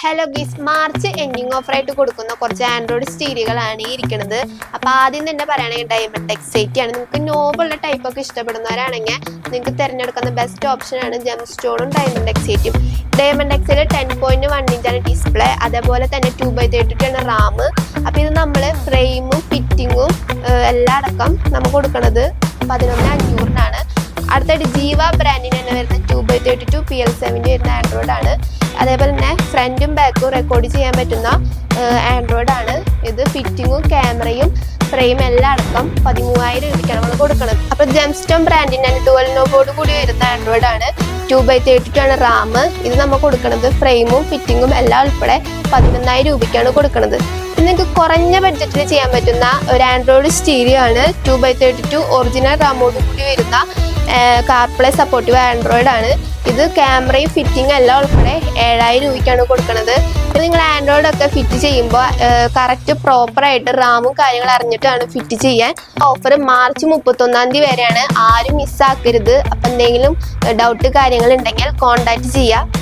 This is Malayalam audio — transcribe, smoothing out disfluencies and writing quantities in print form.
ഹലോ ഗീസ്, മാർച്ച് എൻഡിങ് ഓഫറായിട്ട് കൊടുക്കുന്ന കുറച്ച് ആൻഡ്രോയിഡ് സ്റ്റീരിയോകളാണ് ഈ ഇരിക്കുന്നത്. അപ്പോൾ ആദ്യം തന്നെ പറയുകയാണെങ്കിൽ ഡയമണ്ട് എക്സൈറ്റി ആണ്. നിങ്ങൾക്ക് നോബുള്ള ടൈപ്പൊക്കെ ഇഷ്ടപ്പെടുന്നവരാണെങ്കിൽ നിങ്ങൾക്ക് തിരഞ്ഞെടുക്കുന്ന ബെസ്റ്റ് ഓപ്ഷനാണ് ജെം സ്റ്റോണും ഡയമണ്ട് എക്സൈറ്റും. ഡയമണ്ട് എക്സൈറ്റ് 10.1 ഇഞ്ചാണ് ഡിസ്പ്ലേ, അതേപോലെ തന്നെ 2x32 ആണ് റാം. അപ്പോൾ ഇത് നമ്മൾ ഫ്രെയിമും ഫിറ്റിങ്ങും എല്ലാം അടക്കം നമുക്ക് കൊടുക്കുന്നത് 11,500-നാണ്. അടുത്തായിട്ട് ജീവ ബ്രാൻഡിന് തന്നെ വരുന്ന 2x32 PL7 വരുന്ന ആൻഡ്രോയിഡ് ആണ്. അതേപോലെ തന്നെ ഫ്രണ്ടും ബാക്കും റെക്കോർഡ് ചെയ്യാൻ പറ്റുന്ന ആൻഡ്രോയിഡ് ആണ് ഇത്. ഫിറ്റിങ്ങും ക്യാമറയും ഫ്രെയിം എല്ലാം അടക്കം 13,000 രൂപയ്ക്കാണ് നമ്മൾ കൊടുക്കുന്നത്. അപ്പോൾ ജെംസ്റ്റോൺ ബ്രാൻഡിൻ്റെ ഡുവൽ നോബോർഡ് കൂടി വരുന്ന ആൻഡ്രോയിഡ് ആണ്. 2x32 ആണ് റാം. ഇത് നമ്മൾ കൊടുക്കുന്നത് ഫ്രെയിമും ഫിറ്റിങ്ങും എല്ലാം ഉൾപ്പെടെ 11,000 രൂപയ്ക്കാണ് കൊടുക്കുന്നത്. നിങ്ങൾക്ക് കുറഞ്ഞ ബഡ്ജറ്റിൽ ചെയ്യാൻ പറ്റുന്ന ഒരു ആൻഡ്രോയിഡ് സ്റ്റീരിയോ ആണ് 2x32 ഒറിജിനൽ റാമോട് കൂടി വരുന്ന കാർപ്ലേ സപ്പോർട്ടീവ് ആൻഡ്രോയിഡ് ആണ്. ഇത് ക്യാമറയും ഫിറ്റിങ്ങും എല്ലാം ഉൾപ്പെടെ 7,000 രൂപയ്ക്കാണ് കൊടുക്കുന്നത്. അപ്പോൾ നിങ്ങൾ ആൻഡ്രോയിഡ് ഒക്കെ ഫിറ്റ് ചെയ്യുമ്പോൾ കറക്റ്റ് പ്രോപ്പറായിട്ട് റാമും കാര്യങ്ങളും അറിഞ്ഞിട്ടാണ് ഫിറ്റ് ചെയ്യാൻ. ഓഫർ മാർച്ച് 31-ാം തീയതി വരെയാണ്. ആരും മിസ്സാക്കരുത്. അപ്പം എന്തെങ്കിലും ഡൗട്ട് കാര്യങ്ങൾ ഉണ്ടെങ്കിൽ കോൺടാക്ട് ചെയ്യുക.